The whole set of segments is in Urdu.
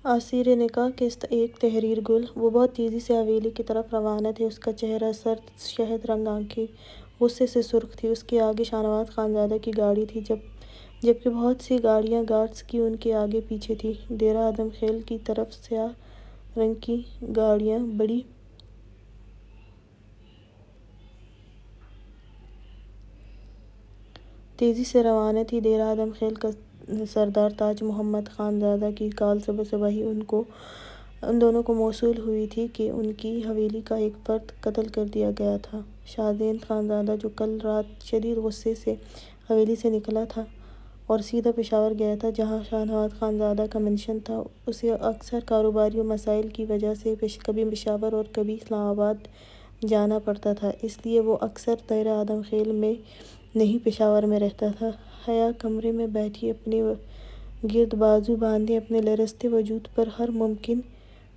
آثار نکاح کے ایک تحریر گل۔ وہ بہت تیزی سے حویلی کی طرف روانہ تھے۔ اس کا چہرہ سرد شہد رنگ، آنکھیں غصے سے سرخ تھیں۔ اس کے آگے شاہ نواز خانزادہ کی گاڑی تھی، جبکہ بہت سی گاڑیاں گارڈز کی ان کے آگے پیچھے تھیں۔ ڈیرہ آدم خیل کی طرف سیاہ رنگ کی گاڑیاں بڑی تیزی سے روانہ تھیں۔ ڈیرہ آدم خیل کا سردار تاج محمد خانزادہ کی کال صبح صبح ہی ان دونوں کو موصول ہوئی تھی کہ ان کی حویلی کا ایک فرد قتل کر دیا گیا تھا۔ شاہ زین خانزادہ، جو کل رات شدید غصے سے حویلی سے نکلا تھا اور سیدھا پشاور گیا تھا جہاں شاہ نواز خانزادہ کا منشن تھا، اسے اکثر کاروباری مسائل کی وجہ سے کبھی پشاور اور کبھی اسلام آباد جانا پڑتا تھا، اس لیے وہ اکثر ڈیرہ آدم خیل میں نہیں پشاور میں رہتا تھا۔ حیا کمرے میں بیٹھی اپنے گرد بازو باندھے اپنے لرزتے وجود پر ہر ممکن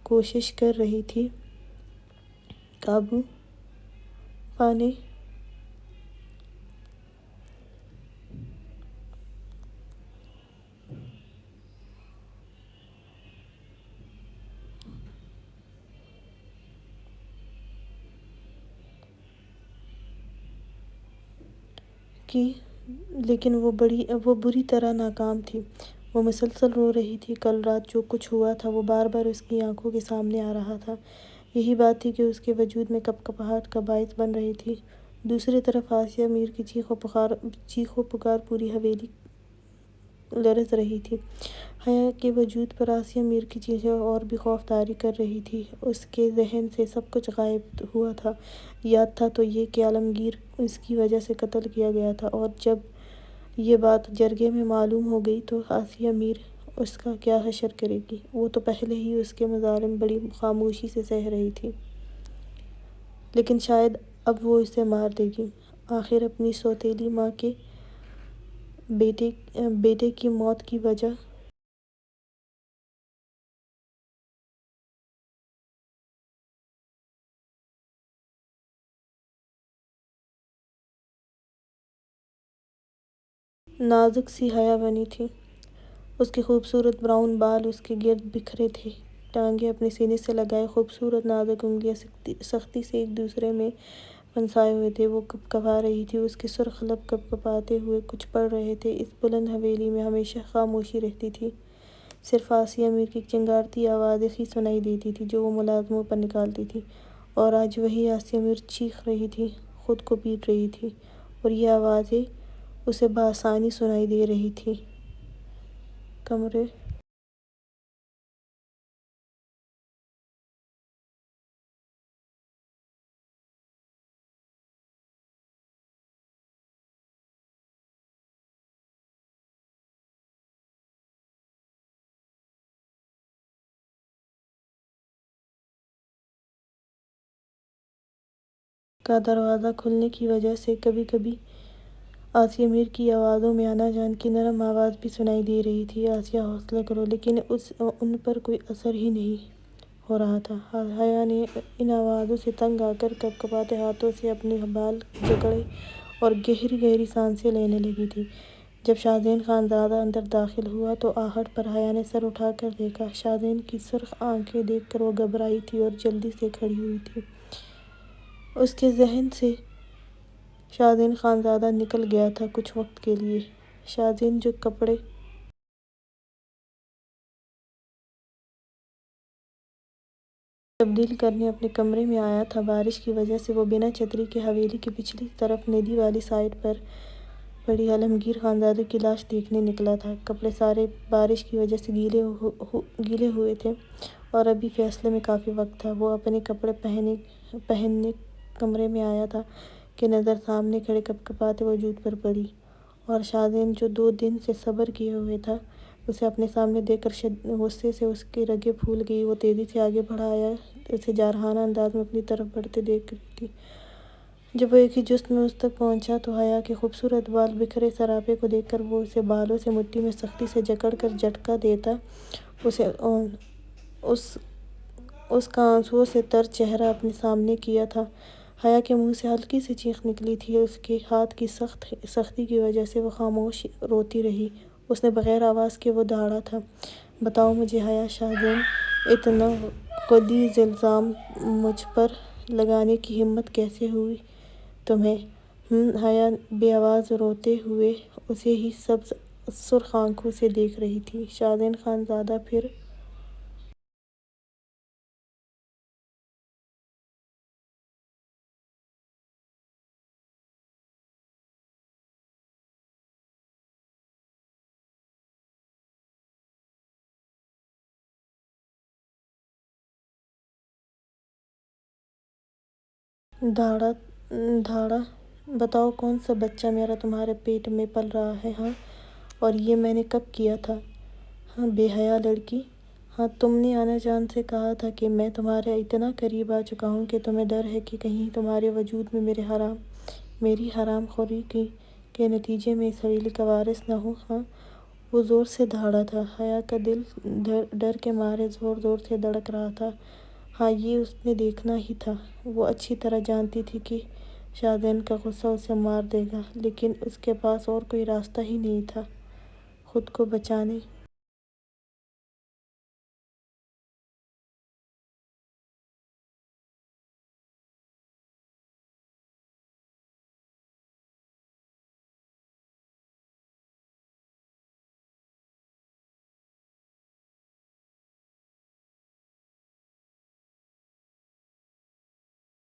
کوشش کر رہی تھی قابو پانے کی، لیکن وہ بری طرح ناکام تھی۔ وہ مسلسل رو رہی تھی۔ کل رات جو کچھ ہوا تھا وہ بار بار اس کی آنکھوں کے سامنے آ رہا تھا۔ یہی بات تھی کہ اس کے وجود میں کپکپاہٹ کا باعث بن رہی تھی۔ دوسری طرف آسیہ میر کی چیخ و پکار پوری حویلی لرز رہی تھی۔ حیا کے وجود پر آسیہ میر کی چیخیں اور بھی خوف طاری کر رہی تھیں۔ اس کے ذہن سے سب کچھ غائب ہوا تھا۔ یاد تھا تو یہ کہ عالمگیر اس کی وجہ سے قتل کیا گیا تھا، اور جب یہ بات جرگے میں معلوم ہو گئی تو آسیہ میر اس کا کیا حشر کرے گی؟ وہ تو پہلے ہی اس کے مظالم بڑی خاموشی سے سہہ رہی تھی، لیکن شاید اب وہ اسے مار دے گی۔ آخر اپنی سوتیلی ماں کے بیٹے کی موت کی وجہ نازک سی حیا بنی تھی۔ اس کے خوبصورت براؤن بال اس کے گرد بکھرے تھے، ٹانگیں اپنے سینے سے لگائے خوبصورت نازک انگلیاں سختی سے ایک دوسرے میں پھنسائے ہوئے تھے۔ وہ کپکپا رہی تھی، اس کے سرخ لب کپکپاتے ہوئے کچھ پڑھ رہے تھے۔ اس بلند حویلی میں ہمیشہ خاموشی رہتی تھی، صرف آسیہ میر کی چنگھاڑتی آوازیں ہی سنائی دیتی تھیں جو وہ ملازموں پر نکالتی تھی، اور آج وہی آسیہ میر چیخ رہی تھی، خود کو پیٹ رہی تھی، اور یہ آوازیں اسے بآسانی سنائی دے رہی تھیں۔ کمرے کا دروازہ کھلنے کی وجہ سے کبھی کبھی آسیہ میر کی آوازوں میں انا جان کی نرم آواز بھی سنائی دے رہی تھی، آسیہ حوصلہ کرو، لیکن ان پر کوئی اثر ہی نہیں ہو رہا تھا۔ حیا نے ان آوازوں سے تنگ آ کر کپکپاتے ہاتھوں سے اپنے بال جکڑے اور گہری گہری سانسیں لینے لگی تھی۔ جب شاہ زین خانزادہ اندر داخل ہوا تو آہٹ پر حیا نے سر اٹھا کر دیکھا۔ شاہ زین کی سرخ آنکھیں دیکھ کر وہ گھبرائی تھی اور جلدی سے کھڑی ہوئی تھی۔ اس کے ذہن سے شاہ زین خانزادہ نکل گیا تھا کچھ وقت کے لیے۔ شاہ زین جو کپڑے تبدیل کرنے اپنے کمرے میں آیا تھا، بارش کی وجہ سے وہ بنا چھتری کے حویلی کی پچھلی طرف ندی والی سائڈ پر پڑی عالمگیر خانزادہ کی لاش دیکھنے نکلا تھا۔ کپڑے سارے بارش کی وجہ سے گیلے ہوئے تھے اور ابھی فیصلے میں کافی وقت تھا۔ وہ اپنے کپڑے پہننے کمرے میں آیا تھا کہ نظر سامنے کھڑے کپکپاتے وجود پر پڑی، اور شاہ زین جو 2 دن سے صبر کیے ہوئے تھا، اسے اپنے سامنے دیکھ کر غصے سے اس کی رگیں پھول گئیں۔ وہ تیزی سے آگے بڑھا، حیا اسے جارحانہ انداز میں اپنی طرف بڑھتے دیکھ رہی تھی۔ جب وہ ایک ہی جست میں اس تک پہنچا تو حیا کے خوبصورت بال بکھرے سراپے کو دیکھ کر وہ اسے بالوں سے مٹھی میں سختی سے جکڑ کر جھٹکا دیتا اس کا آنسوؤں سے تر چہرہ اپنے سامنے کیا تھا۔ حیا کے منہ سے ہلکی سی چیخ نکلی تھی، اس کے ہاتھ کی سختی کی وجہ سے وہ خاموش روتی رہی۔ اس نے بغیر آواز کے وہ دھاڑا تھا، بتاؤ مجھے حیا شاہزین، اتنا غلیظ الزام مجھ پر لگانے کی ہمت کیسے ہوئی تمہیں؟ حیا بے آواز روتے ہوئے اسے ہی سبز سرخ آنکھوں سے دیکھ رہی تھی۔ شاہزین خانزادہ پھر دھاڑا، بتاؤ کون سا بچہ میرا تمہارے پیٹ میں پل رہا ہے؟ ہاں، اور یہ میں نے کب کیا تھا؟ بے حیا لڑکی، تم نے انا جان سے کہا تھا کہ میں تمہارے اتنا قریب آ چکا ہوں کہ تمہیں ڈر ہے کہ کہیں تمہارے وجود میں میری حرام خوری کے نتیجے میں اس حویلی کا وارث نہ ہو۔ وہ زور سے دھاڑا تھا، حیا کا دل ڈر کے مارے زور زور سے دھڑک رہا تھا۔ یہ اس نے دیکھنا ہی تھا۔ وہ اچھی طرح جانتی تھی کہ شاہزین کا غصہ اسے مار دے گا، لیکن اس کے پاس اور کوئی راستہ ہی نہیں تھا خود کو بچانے۔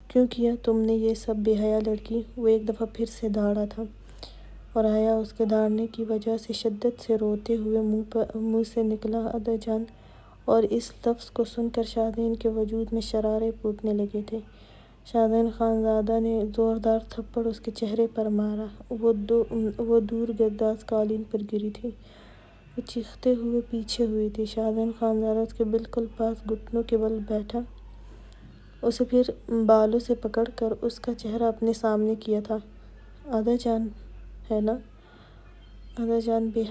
کیوں کیا تم نے یہ سب بے حیا لڑکی؟ وہ ایک دفعہ پھر سے دھاڑا تھا، اور حیا اس کے دھاڑنے کی وجہ سے شدت سے روتے ہوئے منہ سے نکلا ادا جان، اور اس لفظ کو سن کر شاہزین کے وجود میں شرارے پھوٹنے لگے تھے۔ شاہزین خانزادہ نے زوردار تھپڑ اس کے چہرے پر مارا۔ وہ دور گداز قالین پر گری تھی۔ وہ چیختے ہوئے پیچھے ہوئی تھی۔ شاہزین خانزادہ اس کے بالکل پاس گھٹنوں کے بل بیٹھا، اسے پھر بالوں سے پکڑ کر اس کا چہرہ اپنے سامنے کیا تھا۔ ادا جان ہے نا؟ ادا جان بے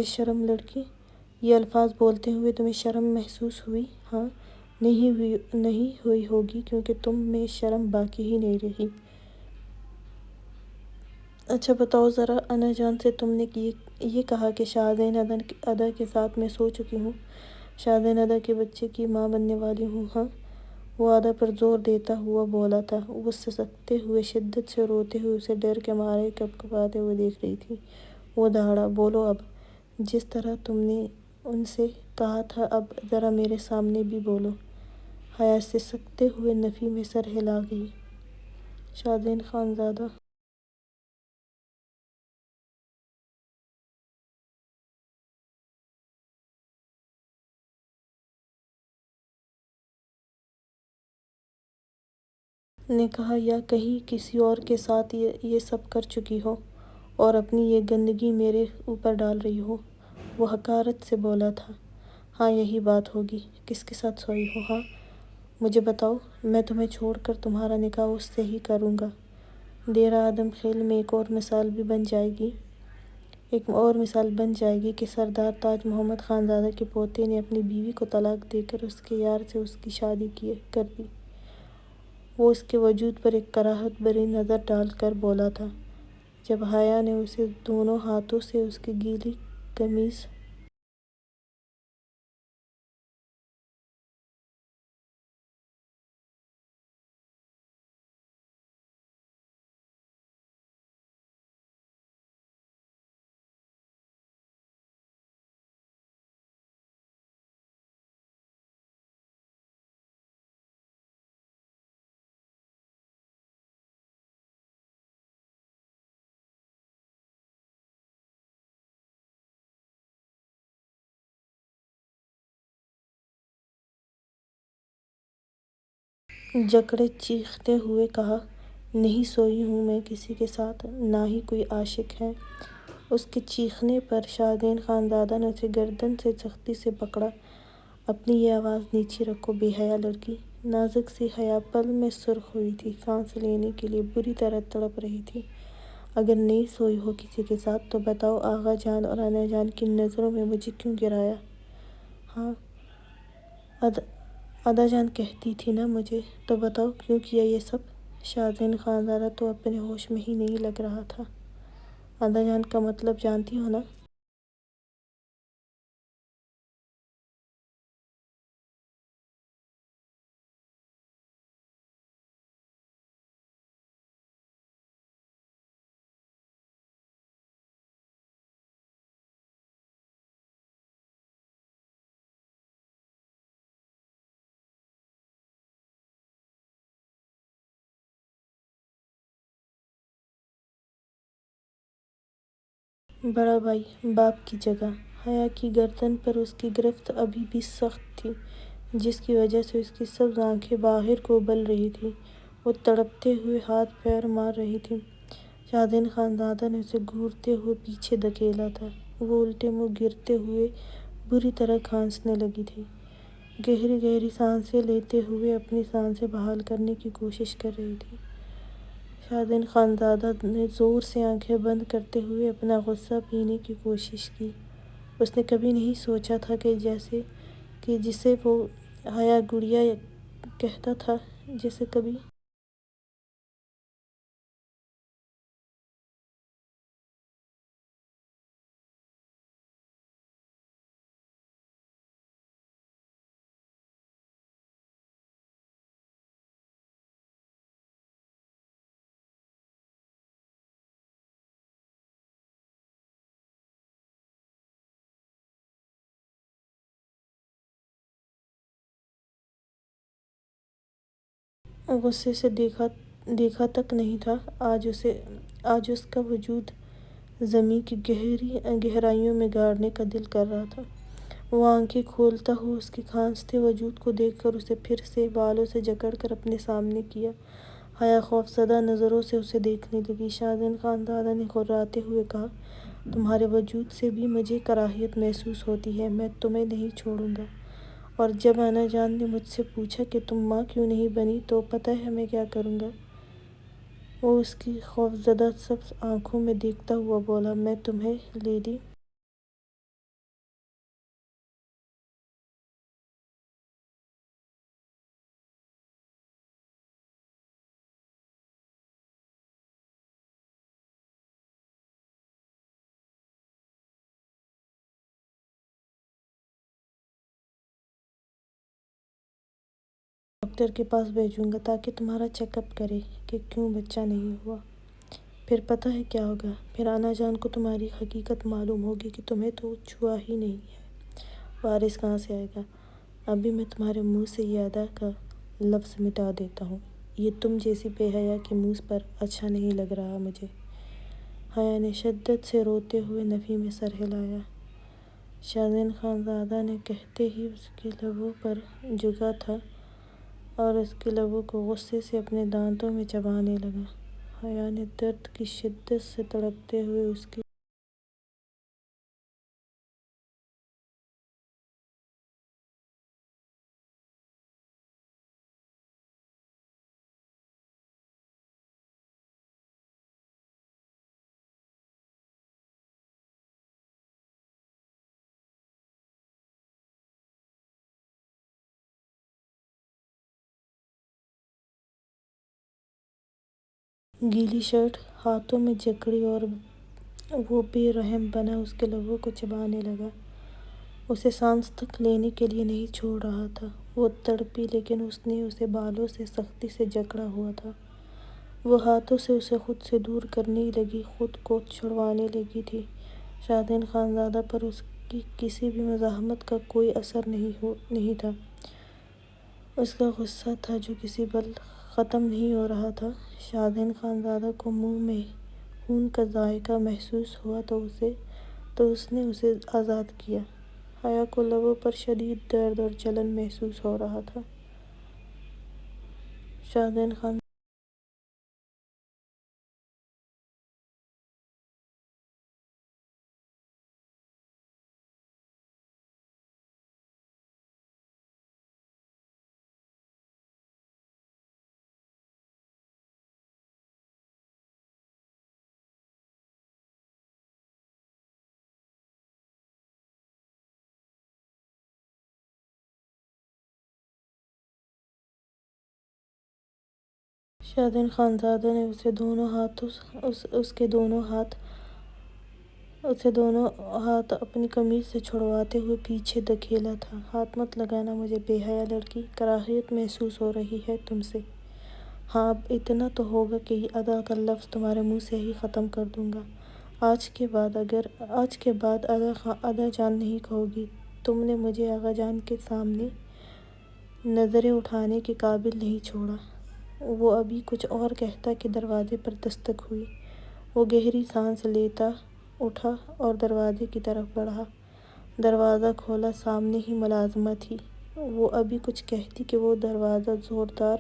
شرم لڑکی، یہ الفاظ بولتے ہوئے تمہیں شرم محسوس ہوئی؟ نہیں ہوئی ہوگی، کیونکہ تم میں شرم باقی ہی نہیں رہی۔ اچھا بتاؤ ذرا، انا جان سے تم نے یہ کہا کہ شاہزین ادا کے ساتھ میں سو چکی ہوں، شاہزین ادا کے بچے کی ماں بننے والی ہوں؟ وہ ادا پر زور دیتا ہوا بولا تھا۔ وہ سسکتے ہوئے، شدت سے روتے ہوئے اسے ڈر کے مارے کپکپاتے ہوئے دیکھ رہی تھی۔ وہ دھاڑا، بولو اب، جس طرح تم نے ان سے کہا تھا، اب ذرا میرے سامنے بھی بولو۔ حیا سسکتے ہوئے نفی میں سر ہلا گئی۔ شاہزین خانزادہ نے کہا، یا کہیں کسی اور کے ساتھ یہ سب کر چکی ہو اور اپنی یہ گندگی میرے اوپر ڈال رہی ہو؟ وہ حقارت سے بولا تھا۔ یہی بات ہوگی، کس کے ساتھ سوئی ہو؟ مجھے بتاؤ، میں تمہیں چھوڑ کر تمہارا نکاح اس سے ہی کروں گا۔ دیر آدم خیل میں ایک اور مثال بن جائے گی کہ سردار تاج محمد خانزادہ کے پوتے نے اپنی بیوی کو طلاق دے کر اس کے یار سے اس کی شادی کر دی۔ وہ اس کے وجود پر ایک کراہت بھری نظر ڈال کر بولا تھا، جب حیا نے اسے دونوں ہاتھوں سے اس کی گیلی قمیض جکڑے چیختے ہوئے کہا، نہیں سوئی ہوں میں کسی کے ساتھ، نہ ہی کوئی عاشق ہے۔ اس کے چیخنے پر شاہزین خانزادہ نے اسے گردن سے سختی سے پکڑا۔ اپنی یہ آواز نیچی رکھو، بے حیا لڑکی۔ نازک سی حیا پل میں سرخ ہوئی تھی، سانس لینے کے لیے بری طرح تڑپ رہی تھی۔ اگر نہیں سوئی ہو کسی کے ساتھ تو بتاؤ آغا جان اور انا جان کی نظروں میں مجھے کیوں گرایا؟ ہاں ادا جان کہتی تھی نا مجھے، تو بتاؤ کیوں کیا یہ سب؟ شاہزین خانزادہ تو اپنے ہوش میں ہی نہیں لگ رہا تھا۔ ادا جان کا مطلب جانتی ہو نا؟ بڑا بھائی باپ کی جگہ۔ حیا کی گردن پر اس کی گرفت ابھی بھی سخت تھی، جس کی وجہ سے اس کی سبز آنکھیں باہر کو ابل رہی تھیں۔ وہ تڑپتے ہوئے ہاتھ پیر مار رہی تھی۔ شاہزین خانزادہ نے اسے گھورتے ہوئے پیچھے دھکیلا تھا۔ وہ الٹے منہ گرتے ہوئے بری طرح کھانسنے لگی تھی۔ گہری گہری سانسیں لیتے ہوئے اپنی سانسیں بحال کرنے کی کوشش کر رہی تھی۔ شاہزین خانزادہ نے زور سے آنکھیں بند کرتے ہوئے اپنا غصہ پینے کی کوشش کی۔ اس نے کبھی نہیں سوچا تھا کہ جسے وہ حیا گڑیا کہتا تھا، جسے کبھی غصے سے دیکھا تک نہیں تھا۔ آج اس کا وجود زمیں کی گہرائیوں میں گاڑنے کا دل کر رہا تھا۔ وہ آنکھیں کھولتا ہوا اس کے کھانستے وجود کو دیکھ کر اسے پھر سے بالوں سے جکڑ کر اپنے سامنے کیا۔ حیا خوفزدہ نظروں سے اسے دیکھنے لگی۔ شاہزین خانزادہ نے غراتے ہوئے کہا، تمہارے وجود سے بھی مجھے کراہیت محسوس ہوتی ہے۔ میں تمہیں نہیں چھوڑوں گا۔ اور جب انا جان نے مجھ سے پوچھا کہ تم ماں کیوں نہیں بنی تو پتہ ہے میں کیا کروں گا؟ وہ اس کی خوفزدہ سبز آنکھوں میں دیکھتا ہوا بولا، میں تمہیں لیڈی ڈاکٹر کے پاس بھیجوں گا تاکہ تمہارا چیک اپ کرے کہ کیوں بچہ نہیں ہوا۔ پھر پتہ ہے کیا ہوگا؟ پھر انا جان کو تمہاری حقیقت معلوم ہوگی کہ تمہیں تو چھوا ہی نہیں ہے۔ وارث کہاں سے آئے گا؟ ابھی میں تمہارے منہ سے یہ ادا کا لفظ مٹا دیتا ہوں۔ یہ تم جیسی بے حیا کے منہ پر اچھا نہیں لگ رہا مجھے۔ حیا نے شدت سے روتے ہوئے نفی میں سر ہلایا۔ شاہزین خانزادہ نے کہتے ہی اس کے لبوں پر جھکا تھا اور اس کے لبوں کو غصے سے اپنے دانتوں میں چبانے لگا۔ حیا نے درد کی شدت سے تڑپتے ہوئے اس کی گیلی شرٹ ہاتھوں میں جکڑی اور وہ بے رحم بنا اس کے لبوں کو چبانے لگا۔ اسے سانس تک لینے کے لیے نہیں چھوڑ رہا تھا۔ وہ تڑپی لیکن اس نے اسے بالوں سے سختی سے جکڑا ہوا تھا۔ وہ ہاتھوں سے اسے خود سے دور کرنے لگی، خود کو چھڑوانے لگی تھی۔ شاہزین خانزادہ پر اس کی کسی بھی مزاحمت کا کوئی اثر نہیں تھا۔ اس کا غصہ تھا جو کسی پل ختم نہیں ہو رہا تھا۔ شاہزین خانزادہ کو منہ میں خون کا ذائقہ محسوس ہوا تو اس نے اسے آزاد کیا۔ حیا کو لبوں پر شدید درد اور جلن محسوس ہو رہا تھا۔ شاہزین خان شادن خانزادہ نے اسے دونوں ہاتھ اپنی قمیض سے چھڑواتے ہوئے پیچھے دھکیلا تھا۔ ہاتھ مت لگانا مجھے بے حیا لڑکی، کراہیت محسوس ہو رہی ہے تم سے۔ ہاں اب اتنا تو ہوگا کہ یہ ادا کا لفظ تمہارے منہ سے ہی ختم کر دوں گا۔ آج کے بعد ادا جان نہیں کہو گی۔ تم نے مجھے آغا جان کے سامنے نظریں اٹھانے کے قابل نہیں چھوڑا۔ وہ ابھی کچھ اور کہتا کہ دروازے پر دستک ہوئی۔ وہ گہری سانس لیتا اٹھا اور دروازے کی طرف بڑھا۔ دروازہ کھولا، سامنے ہی ملازمہ تھی۔ وہ ابھی کچھ کہتی کہ وہ دروازہ زوردار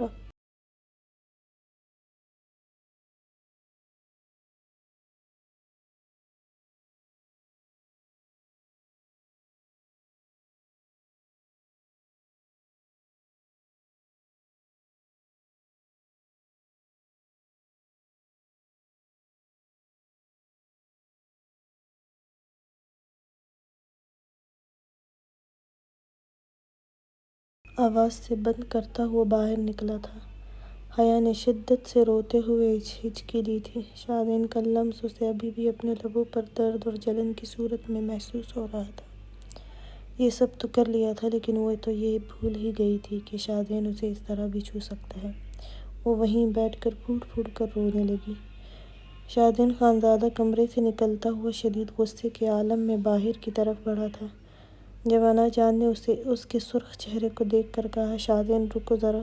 آواز سے بند کرتا ہوا باہر نکلا تھا۔ حیا نے شدت سے روتے ہوئے ہچکی لی تھی۔ شادن کا لمس اسے ابھی بھی اپنے لبوں پر درد اور جلن کی صورت میں محسوس ہو رہا تھا۔ یہ سب تو کر لیا تھا لیکن وہ تو یہ بھول ہی گئی تھی کہ شادن اسے اس طرح بھی چھو سکتا ہے۔ وہ وہیں بیٹھ کر پھوٹ پھوٹ کر رونے لگی۔ شادن خانزادہ کمرے سے نکلتا ہوا شدید غصے کے عالم میں باہر کی طرف بڑھا تھا جب انا جان نے اس کے سرخ چہرے کو دیکھ کر کہا، شادن رکو ذرا،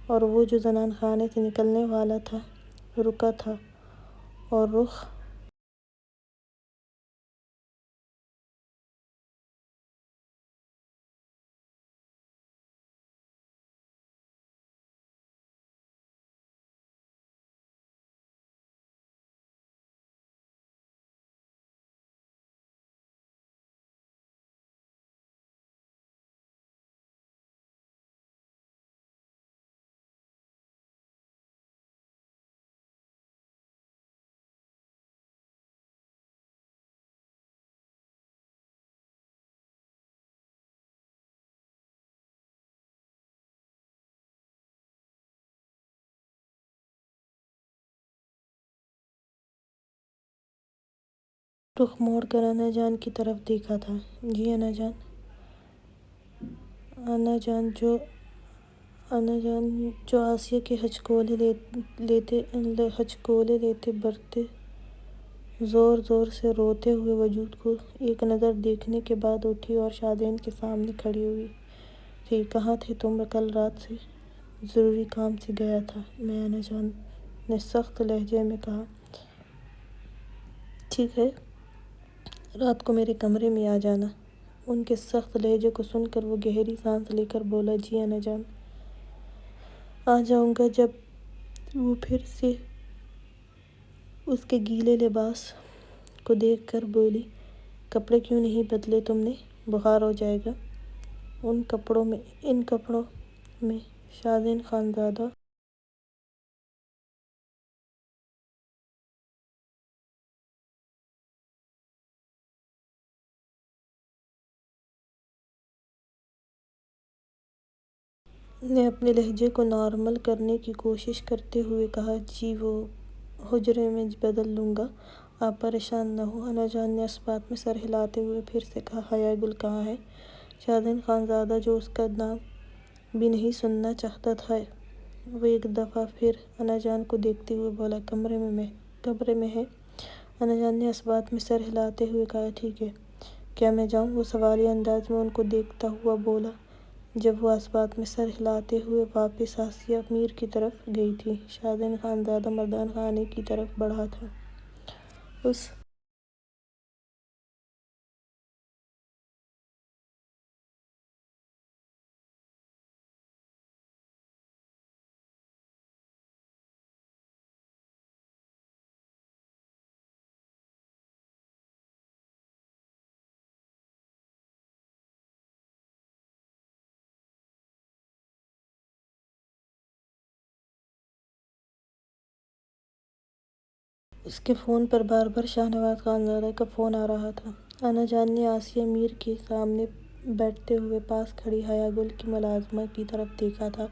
اور وہ جو زنان خانے سے نکلنے والا تھا رکا تھا اور رخ موڑ کر انا جان کی طرف دیکھا تھا۔ جی انا جان۔ انا جان جو آسیہ کے ہچکولے لیتے بڑھتے زور زور سے روتے ہوئے وجود کو ایک نظر دیکھنے کے بعد اٹھی اور شادن کے سامنے کھڑی ہوئی تھی۔ کہاں تھے تم؟ کل رات سے ضروری کام سے گیا تھا میں، انا جان نے سخت لہجے میں کہا۔ ٹھیک ہے، رات کو میرے کمرے میں آ جانا۔ ان کے سخت لہجے کو سن کر وہ گہری سانس لے کر بولا، جی انا جان، آ جاؤں گا۔ جب وہ پھر سے اس کے گیلے لباس کو دیکھ کر بولی، کپڑے کیوں نہیں بدلے تم نے؟ بخار ہو جائے گا۔ ان کپڑوں میں شادن خانزادہ نے اپنے لہجے کو نارمل کرنے کی کوشش کرتے ہوئے کہا، جی وہ حجرے میں بدل لوں گا، آپ پریشان نہ ہوں۔ انا جان نے اس بات میں سر ہلاتے ہوئے پھر سے کہا، حیا گل کہاں ہے؟ شادن خانزادہ جو اس کا نام بھی نہیں سننا چاہتا تھا، وہ ایک دفعہ پھر انا جان کو دیکھتے ہوئے بولا، کمرے میں ہے۔ انا جان نے اس بات میں سر ہلاتے ہوئے کہا، ٹھیک ہے، کیا میں جاؤں؟ وہ سوالیہ انداز میں ان کو دیکھتا ہوا بولا جب وہ اس بات میں سر ہلاتے ہوئے واپس آسیہ میر کی طرف گئی تھی۔ شادن خانزادہ مردان خانے کی طرف بڑھا تھا۔ اس کے فون پر بار بار شاہنواز خانزادہ کا فون آ رہا تھا۔ انا جان نے آسیہ میر کے سامنے بیٹھتے ہوئے پاس کھڑی حیا گل کی ملازمہ کی طرف دیکھا تھا۔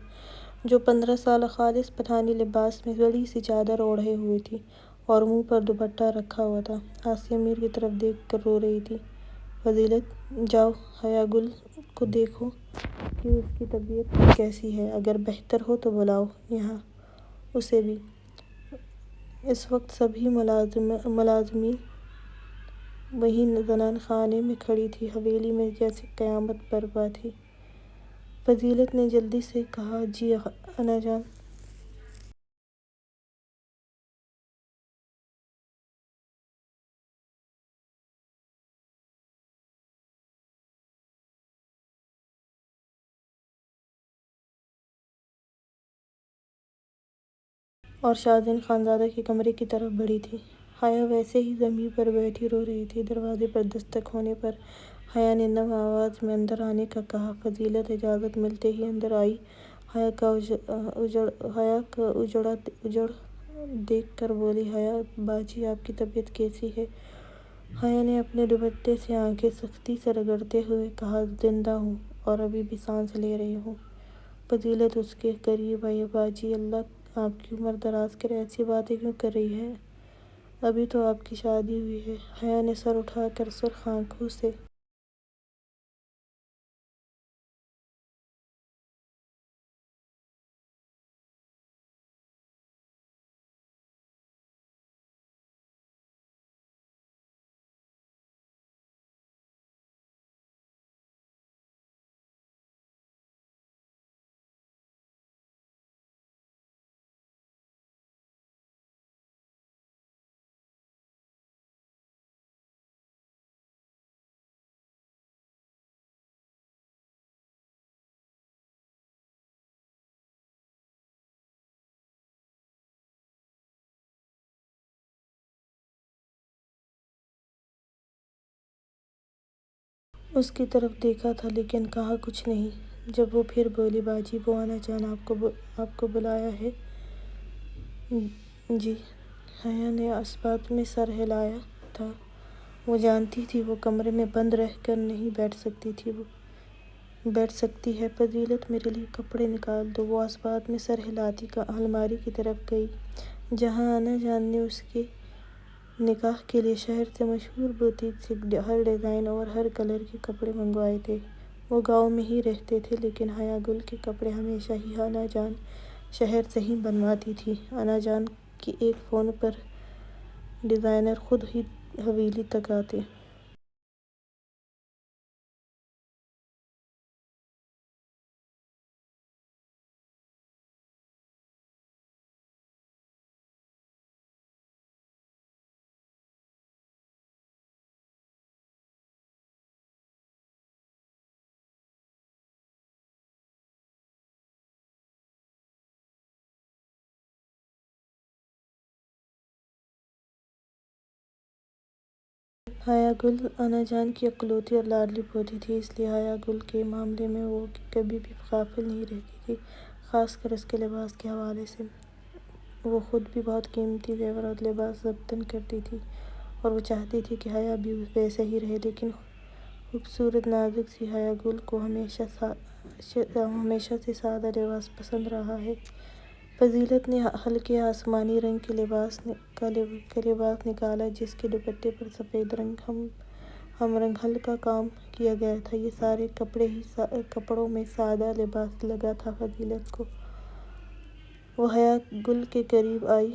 جو 15 سالہ خالص پٹھانی لباس میں بڑی سی چادر اوڑھے ہوئے تھی اور منہ پر دوپٹہ رکھا ہوا تھا، آسیہ میر کی طرف دیکھ کر رو رہی تھی۔ فضیلت، جاؤ حیا گل کو دیکھو کہ اس کی طبیعت کیسی ہے، اگر بہتر ہو تو بلاؤ یہاں اسے بھی۔ اس وقت سبھی ملازمین وہیں زنان خانے میں کھڑی تھی، حویلی میں جیسے قیامت برپا تھی۔ فضیلت نے جلدی سے کہا، جی انا جان۔ اور شاہزین خانزادہ کے کمرے کی طرف بڑھی تھی۔ حیا ویسے ہی زمین پر بیٹھی رو رہی تھی۔ دروازے پر دستک ہونے پر حیا نے نم آواز میں اندر آنے کا کہا۔ فضیلت اجازت ملتے ہی اندر آئی۔ حیا کا اجڑا دیکھ کر بولی، حیا باجی آپ کی طبیعت کیسی ہے؟ حیا نے اپنے دوپٹے سے آنکھیں سختی سے رگڑتے ہوئے کہا، زندہ ہوں اور ابھی بھی سانس لے رہی ہوں۔ فضیلت اس کے قریب آئی، باجی اللہ آپ کی عمر دراز کرے، ایسی باتیں کیوں کر رہی ہیں؟ ابھی تو آپ کی شادی ہوئی ہے۔ حیا نے سر اٹھا کر سرخ آنکھوں سے اس کی طرف دیکھا تھا لیکن کہا کچھ نہیں۔ جب وہ پھر بولی، باجی وہ انا جان آپ کو بلایا ہے۔ جی۔ حیا نے اس بات میں سر ہلایا تھا۔ وہ جانتی تھی وہ کمرے میں بند رہ کر نہیں بیٹھ سکتی ہے۔ فضیلت میرے لیے کپڑے نکال دو۔ وہ اس بات میں سر ہلاتی الماری کی طرف گئی جہاں انا جان نے اس کے نکاح کے لیے شہر سے مشہور بوتیک سے ہر ڈیزائن اور ہر کلر کے کپڑے منگوائے تھے۔ وہ گاؤں میں ہی رہتے تھے لیکن حیا گل کے کپڑے ہمیشہ ہی انا جان شہر سے ہی بنواتی تھی۔ انا جان کے ایک فون پر ڈیزائنر خود ہی حویلی تک آتے۔ حیا گل انا جان کی اکلوتی اور لاڈلی پوتی تھی، اس لیے حیا گل کے معاملے میں وہ کبھی بھی غافل نہیں رہتی تھی، خاص کر اس کے لباس کے حوالے سے۔ وہ خود بھی بہت قیمتی زیور اور لباس ضبطن کرتی تھی اور وہ چاہتی تھی کہ حیا بھی ویسے ہی رہے، لیکن خوبصورت نازک سی حیا گل کو ہمیشہ سے سادہ لباس پسند رہا ہے۔ فضیلت نے ہلکے آسمانی رنگ کا لباس نکالا جس کے دوپٹے پر سفید ہم رنگ ہلکا کام کیا گیا تھا۔ یہ سارے کپڑوں میں سادہ لباس لگا تھا فضیلت کو۔ وہ حیا گل کے قریب آئی۔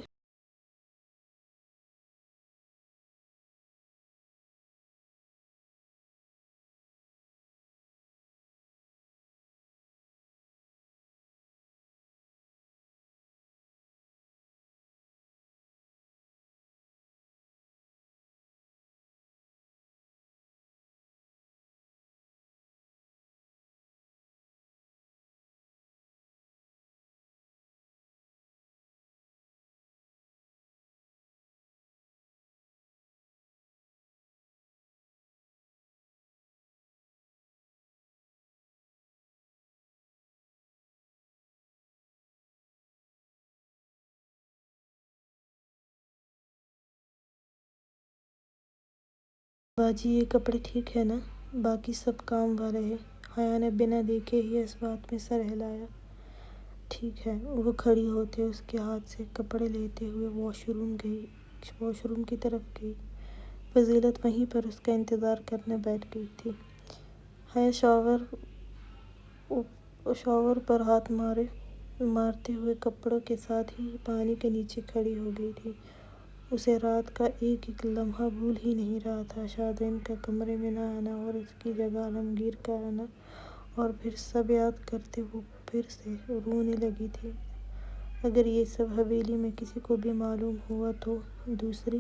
باجی یہ کپڑے ٹھیک ہے نا؟ باقی سب کام والے ہیں۔ حیا نے بنا دیکھے ہی اس بات میں سر ہلایا۔ ٹھیک ہے۔ وہ کھڑی ہوتے اس کے ہاتھ سے کپڑے لیتے ہوئے واش روم کی طرف گئی۔ فضیلت وہیں پر اس کا انتظار کرنے بیٹھ گئی تھی۔ حیا شاور پر ہاتھ مارتے ہوئے کپڑوں کے ساتھ ہی پانی کے نیچے کھڑی ہو گئی تھی۔ اسے رات کا ایک ایک لمحہ بھول ہی نہیں رہا تھا۔ شادین کا کمرے میں نہ آنا اور اس کی جگہ عالمگیر کا آنا، اور پھر سب یاد کرتے وہ پھر سے رونے لگی تھی۔ اگر یہ سب حویلی میں کسی کو بھی معلوم ہوا تو دوسری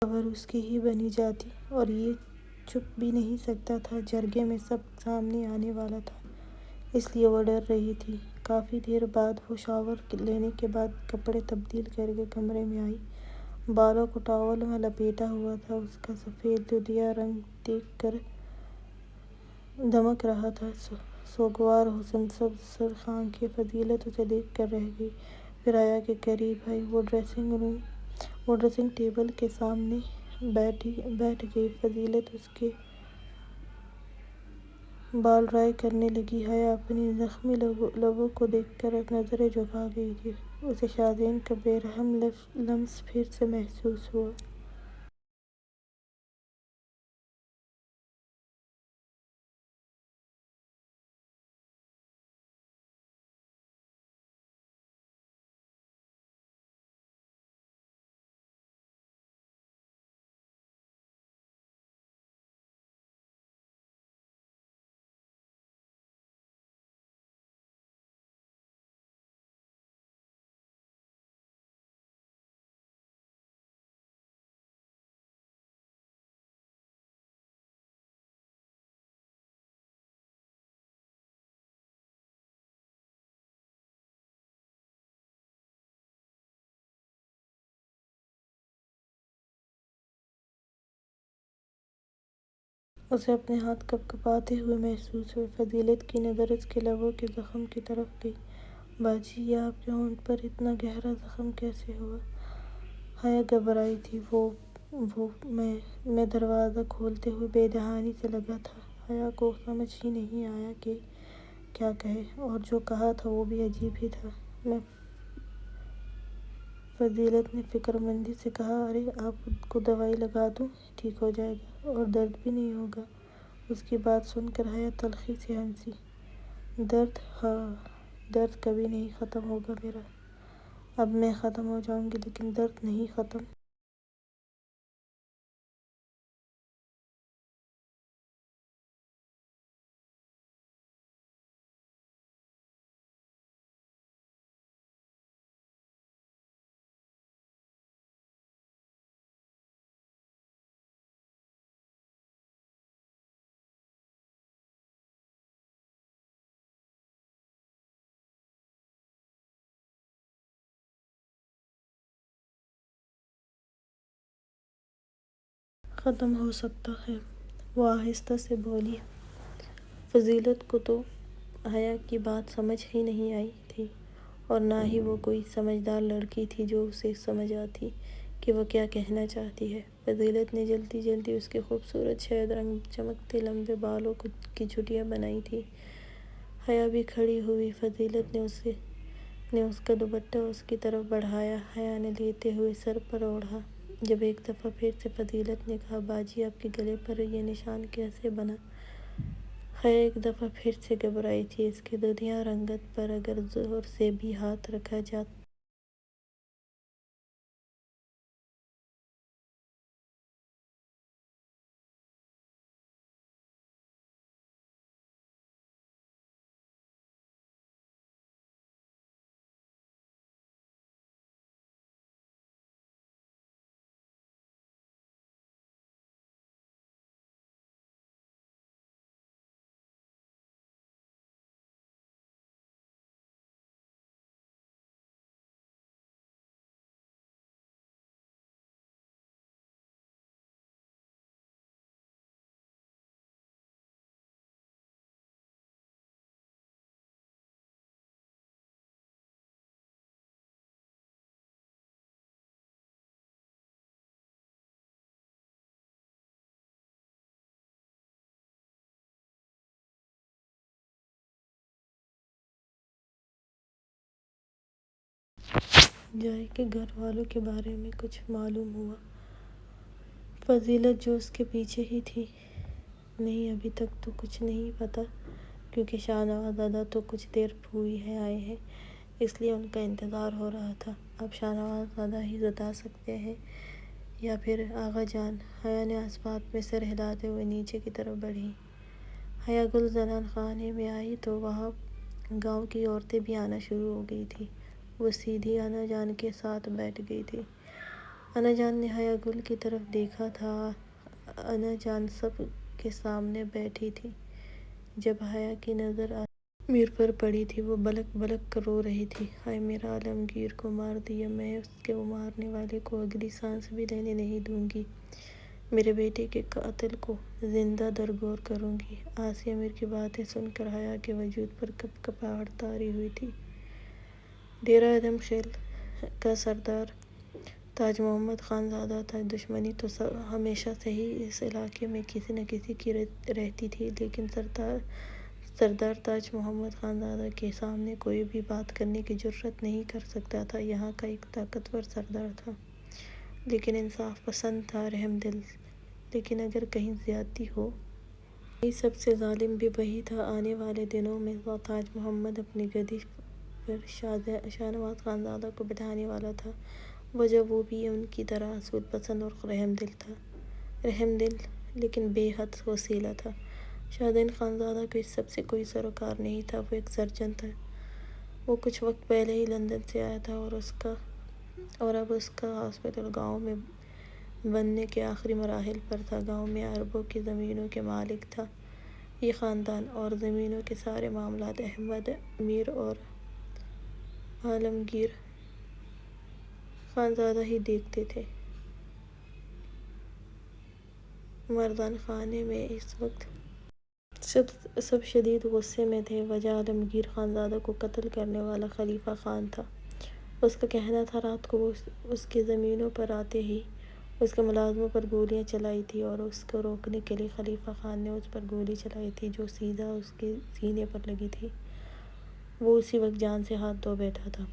خبر اس کی ہی بنی جاتی، اور یہ چھپ بھی نہیں سکتا تھا۔ جرگے میں سب سامنے آنے والا تھا، اس لیے وہ ڈر رہی تھی۔ کافی دیر بعد وہ شاور لینے کے بعد کپڑے تبدیل کر کے کمرے میں آئی۔ بالوں کو ٹاول میں لپیٹا ہوا تھا۔ اس کا سفید دودھیا رنگ دیکھ کر دمک رہا تھا۔ سوگوار حسن، سرخ آنکھیں۔ فضیلت اسے دیکھ کر رہ گئی، پھر حیا کے قریب آئی۔ وہ ڈریسنگ ٹیبل کے سامنے بیٹھ گئی۔ فضیلت اس کے بال رائے کرنے لگی۔ حیا اپنی زخمی لبوں کو دیکھ کر نظریں جھکا گئی تھی۔ اسے شادین کا بے رحم لمس پھر سے محسوس ہوا۔ اسے اپنے ہاتھ کپکپاتے ہوئے محسوس ہوئے۔ فضیلت کی نظر اس کے لبوں کے زخم کی طرف گئی۔ باجی، یہ آپ کے ہونٹ پر اتنا گہرا زخم کیسے ہوا؟ حیا گھبرائی تھی۔ میں دروازہ کھولتے ہوئے بے دہانی سے لگا تھا۔ حیا کو سمجھ ہی نہیں آیا کہ کیا کہے، اور جو کہا تھا وہ بھی عجیب ہی تھا۔ فضیلت نے فکر مندی سے کہا، ارے آپ کو دوائی لگا دوں؟ ٹھیک ہو جائے گا اور درد بھی نہیں ہوگا۔ اس کی بات سن کر حیا تلخی سے ہنسی۔ درد؟ ہاں، درد کبھی نہیں ختم ہوگا میرا۔ اب میں ختم ہو جاؤں گی لیکن درد نہیں ختم۔ ختم ہو سکتا ہے، وہ آہستہ سے بولی۔ فضیلت کو تو حیا کی بات سمجھ ہی نہیں آئی تھی، اور نہ ہی وہ کوئی سمجھدار لڑکی تھی جو اسے سمجھ آتی کہ وہ کیا کہنا چاہتی ہے۔ فضیلت نے جلدی جلدی اس کے خوبصورت شہد رنگ چمکتے لمبے بالوں کی چھٹیاں بنائی تھیں۔ حیا بھی کھڑی ہوئی۔ فضیلت نے اس کا دوپٹہ اس کی طرف بڑھایا۔ حیا نے لیتے ہوئے سر پر اوڑھا۔ جب ایک دفعہ پھر سے فضیلت نے کہا، باجی آپ کے گلے پر یہ نشان کیسے بنا؟ حیا ایک دفعہ پھر سے گھبرائی تھی۔ اس کے دودھیا رنگت پر اگر زور سے بھی ہاتھ رکھا جاتا جائے کہ گھر والوں کے بارے میں کچھ معلوم ہوا۔ فضیلت جو اس کے پیچھے ہی تھی، نہیں ابھی تک تو کچھ نہیں پتا، کیونکہ شاہنواز دادا تو کچھ دیر ہوئی ہے آئے ہیں، اس لیے ان کا انتظار ہو رہا تھا۔ اب شاہنواز دادا ہی بتا سکتے ہیں یا پھر آغا جان۔ حیا نے اسبات میں سر ہلاتے ہوئے نیچے کی طرف بڑھی۔ حیا گل زنان خانے میں آئی تو وہاں گاؤں کی عورتیں بھی آنا شروع ہو گئی تھیں۔ وہ سیدھی انا جان کے ساتھ بیٹھ گئی تھی۔ انا جان نے حیا گل کی طرف دیکھا تھا۔ انا جان سب کے سامنے بیٹھی تھی۔ جب حیا کی نظر عالمگیر پر پڑی تھی، وہ بلک بلک کر رو رہی تھی۔ ہائے میرا عالمگیر کو مار دیا، میں اس کے مارنے والے کو اگلی سانس بھی لینے نہیں دوں گی، میرے بیٹے کے قاتل کو زندہ درگور کروں گی۔ آسیہ میر کی باتیں سن کر حیا کے وجود پر کپ کپاہٹ طاری ہوئی تھی۔ ڈیرہ ادم خیل کا سردار تاج محمد خان زادہ تھا۔ دشمنی تو ہمیشہ سے ہی اس علاقے میں کسی نہ کسی کی رہتی تھی، لیکن سردار تاج محمد خان زادہ کے سامنے کوئی بھی بات کرنے کی جرأت نہیں کر سکتا تھا۔ یہاں کا ایک طاقتور سردار تھا، لیکن انصاف پسند تھا، رحم دل۔ لیکن اگر کہیں زیادتی ہو، سب سے ظالم بھی وہی تھا۔ آنے والے دنوں میں تاج محمد اپنی گدی پر شاہنواز خان زادہ کو بٹھانے والا تھا، وجہ وہ بھی ان کی طرح اصول پسند اور رحم دل تھا۔ رحم دل لیکن بے حد وسیلہ تھا۔ شاہزین خان زادہ کو اس سب سے کوئی سروکار نہیں تھا۔ وہ ایک سرجن تھا۔ وہ کچھ وقت پہلے ہی لندن سے آیا تھا اور اب اس کا ہاسپٹل گاؤں میں بننے کے آخری مراحل پر تھا۔ گاؤں میں اربوں کی زمینوں کے مالک تھا یہ خاندان، اور زمینوں کے سارے معاملات احمد میر اور عالمگیر خان زادہ ہی دیکھتے تھے۔ مردان خانے میں اس وقت سب شدید غصے میں تھے۔ وجہ عالمگیر خان زادہ کو قتل کرنے والا خلیفہ خان تھا۔ اس کا کہنا تھا رات کو وہ اس کی زمینوں پر آتے ہی اس کے ملازموں پر گولیاں چلائی تھیں، اور اس کو روکنے کے لیے خلیفہ خان نے اس پر گولی چلائی تھی جو سیدھا اس کے سینے پر لگی تھی۔ وہ اسی وقت جان سے ہاتھ دھو بیٹھا تھا۔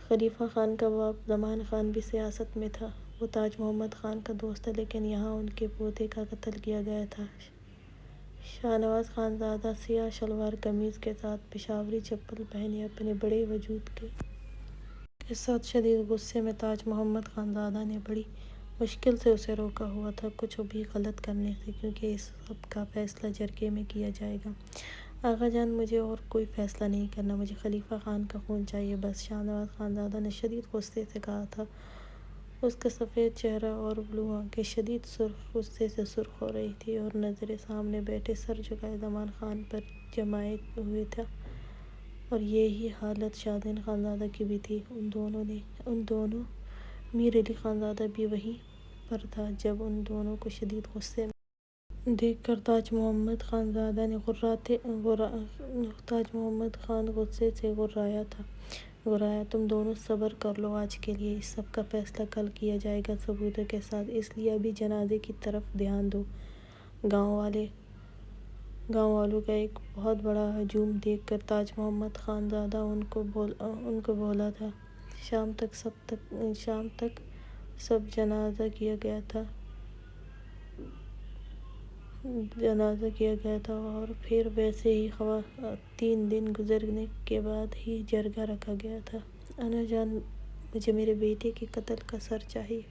خلیفہ خان کا باپ زمان خان بھی سیاست میں تھا۔ وہ تاج محمد خان کا دوست تھا، لیکن یہاں ان کے پوتے کا قتل کیا گیا تھا۔ شاہنواز خان زادہ سیاہ شلوار قمیض کے ساتھ پشاوری چپل پہنے اپنے بڑے وجود کے ساتھ شدید غصے میں تاج محمد خان زادہ نے بڑی مشکل سے اسے روکا ہوا تھا کچھ بھی غلط کرنے سے، کیونکہ اس سب کا فیصلہ جرگے میں کیا جائے گا۔ آغا جان، مجھے اور کوئی فیصلہ نہیں کرنا، مجھے خلیفہ خان کا خون چاہیے بس، شاہنواز خان زادہ نے شدید غصے سے کہا تھا۔ اس کا سفید چہرہ اور بلو آنکھیں شدید غصے سے سرخ ہو رہی تھیں، اور نظریں سامنے بیٹھے سر جھکائے زمان خان پر جمائے ہوئے تھا۔ اور یہی حالت شاہزین خان زادہ کی بھی تھی۔ ان دونوں میر علی خان زادہ بھی وہیں پر تھا جب ان دونوں کو شدید غصے میں دیکھ کر تاج محمد خان زادہ نے تاج محمد خان غصے سے گرایا، تم دونوں صبر کر لو، آج کے لیے، اس سب کا فیصلہ کل کیا جائے گا ثبوتوں کے ساتھ، اس لیے ابھی جنازے کی طرف دھیان دو۔ گاؤں والوں کا ایک بہت بڑا ہجوم دیکھ کر تاج محمد خان زادہ ان کو بولا تھا۔ شام تک سب جنازہ کیا گیا تھا، اور پھر ویسے ہی 3 دن گزرنے کے بعد ہی جرگہ رکھا گیا تھا۔ انا جان، مجھے میرے بیٹے کے قاتل کا سر چاہیے،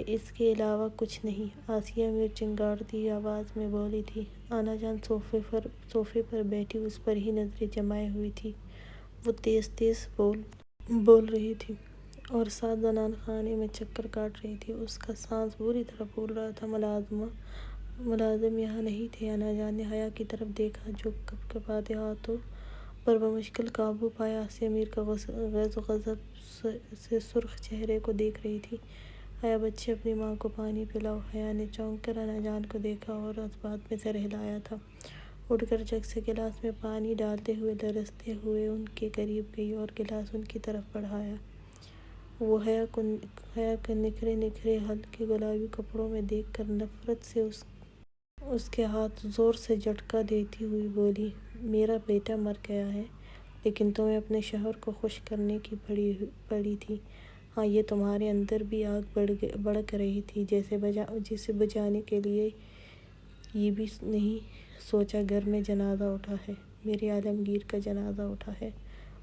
اس کے علاوہ کچھ نہیں، آسیہ میر چنگاڑتی آواز میں بولی تھی۔ انا جان صوفے پر بیٹھی اس پر ہی نظریں جمائے ہوئی تھی۔ وہ تیز تیز بول رہی تھی اور ساتھ زنان خانے میں چکر کاٹ رہی تھی۔ اس کا سانس بری طرح پھول رہا تھا۔ ملازم یہاں نہیں تھے۔ انا جان نے حیا کی طرف دیکھا جو کپ کپاتے ہاتھوں پر بمشکل قابو پائے آسیہ میر کا غیظ و غضب سے سرخ چہرے کو دیکھ رہی تھی۔ حیا بچے، اپنی ماں کو پانی پلاؤ۔ حیا نے چونک کر انا جان کو دیکھا اور اسبات میں سر ہلایا تھا۔ اٹھ کر جگ سے گلاس میں پانی ڈالتے ہوئے لرزتے ہوئے ان کے قریب گئی اور گلاس ان کی طرف بڑھایا۔ وہ حیا کو نکھرے ہلکے گلابی کپڑوں میں دیکھ کر نفرت سے اس کے ہاتھ زور سے جھٹکا دیتی ہوئی بولی، میرا بیٹا مر گیا ہے، لیکن تمہیں اپنے شوہر کو خوش کرنے کی پڑی تھی۔ ہاں، یہ تمہارے اندر بھی آگ بھڑک رہی تھی، جسے بجھانے کے لیے یہ بھی نہیں سوچا گھر میں جنازہ اٹھا ہے، میرے عالمگیر کا جنازہ اٹھا ہے۔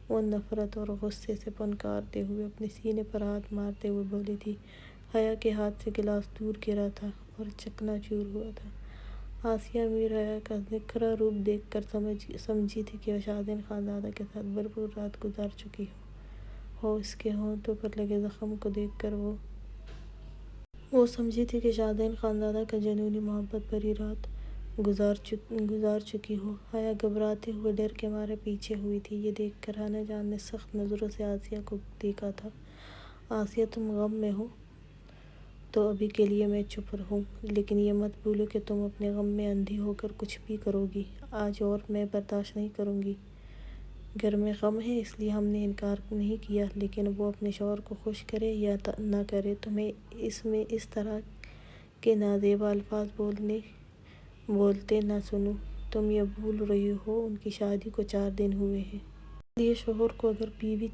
وہ نفرت اور غصے سے پنکارتے ہوئے اپنے سینے پر ہاتھ مارتے ہوئے بولی تھی۔ حیا کے ہاتھ سے گلاس دور گرا تھا اور چکنا چور ہوا تھا۔ آسیہ میر حیا کا نکھرا روپ دیکھ کر سمجھی تھی کہ وہ شاہزین خانزادہ کے ساتھ بھرپور رات گزار چکی ہو۔ اس کے ہونٹوں پر لگے زخم کو دیکھ کر وہ سمجھی تھی کہ شاہزین خانزادہ کا جنونی محبت بھری رات گزار چکی ہو۔ حیا گھبراتے ہوئے ڈر کے مارے پیچھے ہوئی تھی۔ یہ دیکھ کر انا جان نے سخت نظروں سے آسیہ کو دیکھا تھا۔ آسیہ، تم غم میں ہو تو ابھی کے لیے میں چپ ہوں، لیکن یہ مت بھولو کہ تم اپنے غم میں اندھی ہو کر کچھ بھی کرو گی آج، اور میں برداشت نہیں کروں گی۔ گھر میں غم ہے، اس لیے ہم نے انکار نہیں کیا، لیکن وہ اپنے شوہر کو خوش کرے یا نہ کرے، تمہیں اس میں اس طرح کے نازیبا الفاظ بولتے نہ سنوں۔ تم یہ بھول رہی ہو ان کی شادی کو 4 دن ہوئے ہیں۔ اس لیے شوہر کو اگر بیوی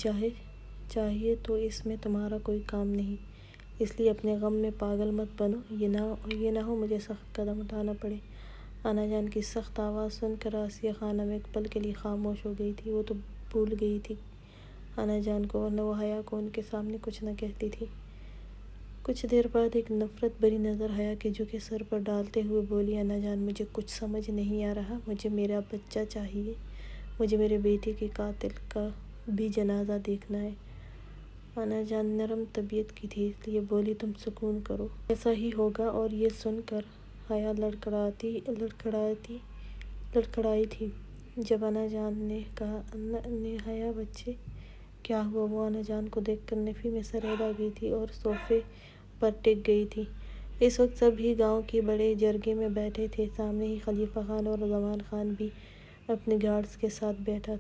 چاہیے تو اس میں تمہارا کوئی کام نہیں، اس لیے اپنے غم میں پاگل مت بنو، یہ نہ ہو مجھے سخت قدم اٹھانا پڑے۔ انا جان کی سخت آواز سن کر آسیہ خانم ایک پل کے لیے خاموش ہو گئی تھی۔ وہ تو بھول گئی تھی انا جان کو، ورنہ وہ حیا کو ان کے سامنے کچھ نہ کہتی تھی۔ کچھ دیر بعد ایک نفرت بھری نظر حیا کے جھکے سر پر ڈالتے ہوئے بولی انا جان، مجھے کچھ سمجھ نہیں آ رہا، مجھے میرا بچہ چاہیے، مجھے میرے بیٹے کے قاتل کا بھی جنازہ دیکھنا ہے۔ انا جان نرم طبیعت کی تھی، اس لیے بولی تم سکون کرو، ایسا ہی ہوگا۔ اور یہ سن کر حیا لڑکھڑائی تھی۔ جب انا جان نے کہا حیا بچے کیا ہوا، وہ انا جان کو دیکھ کر نفی میں سریل آ گئی تھی اور صوفے پر ٹک گئی تھی۔ اس وقت سب ہی گاؤں کے بڑے جرگے میں بیٹھے تھے، سامنے ہی خلیفہ خان اور زمان خان بھی اپنے گارڈز کے ساتھ بیٹھا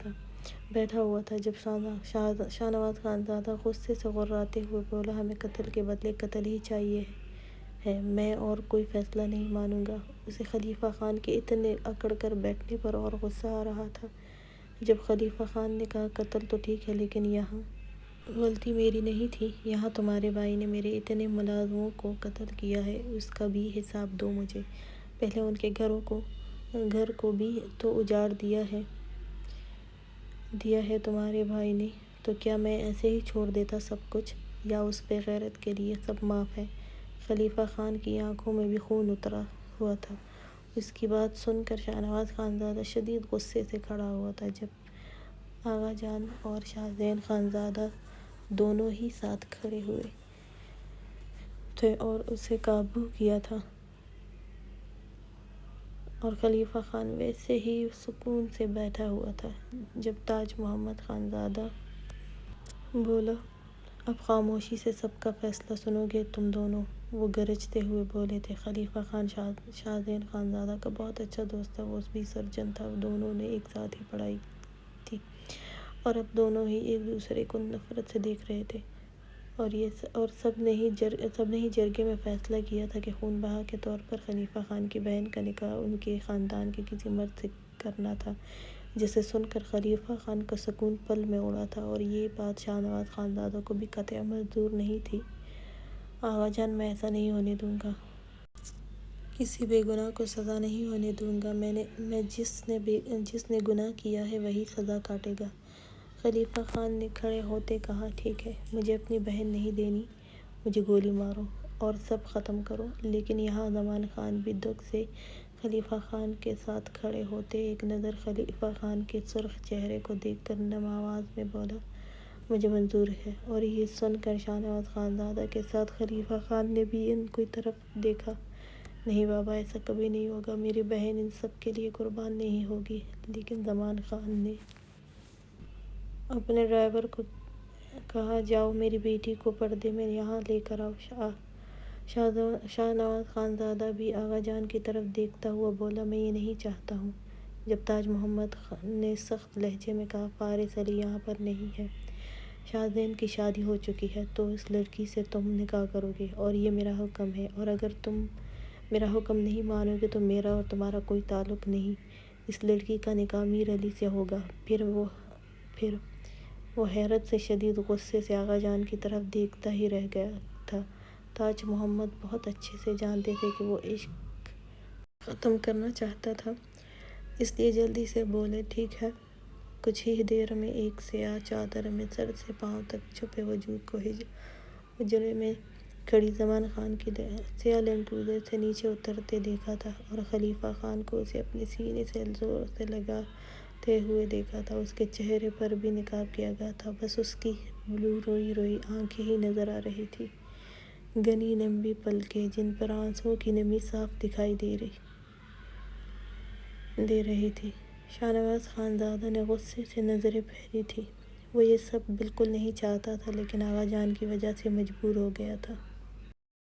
ہوا تھا۔ جب شاہنواز خانزادہ غصے سے غراتے ہوئے بولا، ہمیں قتل کے بدلے قتل ہی چاہیے ہے، میں اور کوئی فیصلہ نہیں مانوں گا۔ اسے خلیفہ خان کے اتنے اکڑ کر بیٹھنے پر اور غصہ آ رہا تھا۔ جب خلیفہ خان نے کہا، قتل تو ٹھیک ہے، لیکن یہاں غلطی میری نہیں تھی، یہاں تمہارے بھائی نے میرے اتنے ملازموں کو قتل کیا ہے، اس کا بھی حساب دو مجھے۔ پہلے ان کے گھر کو بھی تو اجاڑ دیا ہے تمہارے بھائی نے، تو کیا میں ایسے ہی چھوڑ دیتا سب کچھ، یا اس بے غیرت کے لیے سب معاف ہے؟ خلیفہ خان کی آنکھوں میں بھی خون اترا ہوا تھا۔ اس کی بات سن کر شاہنواز خانزادہ شدید غصے سے کھڑا ہوا تھا۔ جب آغا جان اور شاہزین خانزادہ دونوں ہی ساتھ کھڑے ہوئے تھے اور اسے قابو کیا تھا، اور خلیفہ خان ویسے ہی سکون سے بیٹھا ہوا تھا۔ جب تاج محمد خانزادہ بولا، اب خاموشی سے سب کا فیصلہ سنو گے تم دونوں، وہ گرجتے ہوئے بولے تھے۔ خلیفہ خان شاہزین خانزادہ کا بہت اچھا دوست تھا، وہ بھی سرجن تھا، دونوں نے ایک ساتھ ہی پڑھائی تھی، اور اب دونوں ہی ایک دوسرے کو نفرت سے دیکھ رہے تھے، اور سب نے ہی جرگے میں فیصلہ کیا تھا کہ خون بہا کے طور پر خلیفہ خان کی بہن کا نکاح ان کے خاندان کے کسی مرد سے کرنا تھا، جسے سن کر خلیفہ خان کا سکون پل میں اڑا تھا، اور یہ بات شاہنواز خانزادہ کو بھی قطعاً منظور نہیں تھی۔ آغا جان، میں ایسا نہیں ہونے دوں گا، کسی بے گناہ کو سزا نہیں ہونے دوں گا، میں جس نے گناہ کیا ہے وہی سزا کاٹے گا۔ خلیفہ خان نے کھڑے ہوتے کہا، ٹھیک ہے، مجھے اپنی بہن نہیں دینی، مجھے گولی مارو اور سب ختم کرو۔ لیکن یہاں زمان خان بھی دکھ سے خلیفہ خان کے ساتھ کھڑے ہوتے ایک نظر خلیفہ خان کے سرخ چہرے کو دیکھ کر نم آواز میں بولا، مجھے منظور ہے۔ اور یہ سن کر شاہنواز خانزادہ کے ساتھ خلیفہ خان نے بھی ان کی طرف دیکھا۔ نہیں بابا، ایسا کبھی نہیں ہوگا، میری بہن ان سب کے لیے قربان نہیں ہوگی۔ لیکن زمان خان نے اپنے ڈرائیور کو کہا، جاؤ میری بیٹی کو پردے میں یہاں لے کر آؤ۔ شاہنواز خانزادہ بھی آغا جان کی طرف دیکھتا ہوا بولا، میں یہ نہیں چاہتا ہوں۔ جب تاج محمد نے سخت لہجے میں کہا، فارس علی یہاں پر نہیں ہے، شاہزین کی شادی ہو چکی ہے، تو اس لڑکی سے تم نکاح کرو گے، اور یہ میرا حکم ہے، اور اگر تم میرا حکم نہیں مانو گے تو میرا اور تمہارا کوئی تعلق نہیں، اس لڑکی کا نکاح میر علی سے ہوگا، پھر پھر وہ حیرت سے شدید غصے سے آغا جان کی طرف دیکھتا ہی رہ گیا تھا۔ تاج محمد بہت اچھے سے جانتے تھے کہ وہ عشق ختم کرنا چاہتا تھا، اس لیے جلدی سے بولے، ٹھیک ہے۔ کچھ ہی دیر میں ایک سیاہ چادر میں سر سے پاؤں تک چھپے وجود کو حجرے میں کھڑی زمان خان کی سیاہ لینڈ کروزر سے نیچے اترتے دیکھا تھا اور خلیفہ خان کو اسے اپنے سینے سے زور سے لگاتے ہوئے دیکھا تھا۔ اس کے چہرے پر بھی نقاب کیا گیا تھا، بس اس کی بلو روئی روئی آنکھیں ہی نظر آ رہی تھیں، گھنی لمبی پلکیں جن پر آنسوؤں کی نمی صاف دکھائی دے رہی تھی۔ شاہنواز خان زادہ نے غصے سے نظریں پھیری تھیں۔ وہ یہ سب بالکل نہیں چاہتا تھا، لیکن آغا جان کی وجہ سے مجبور ہو گیا تھا۔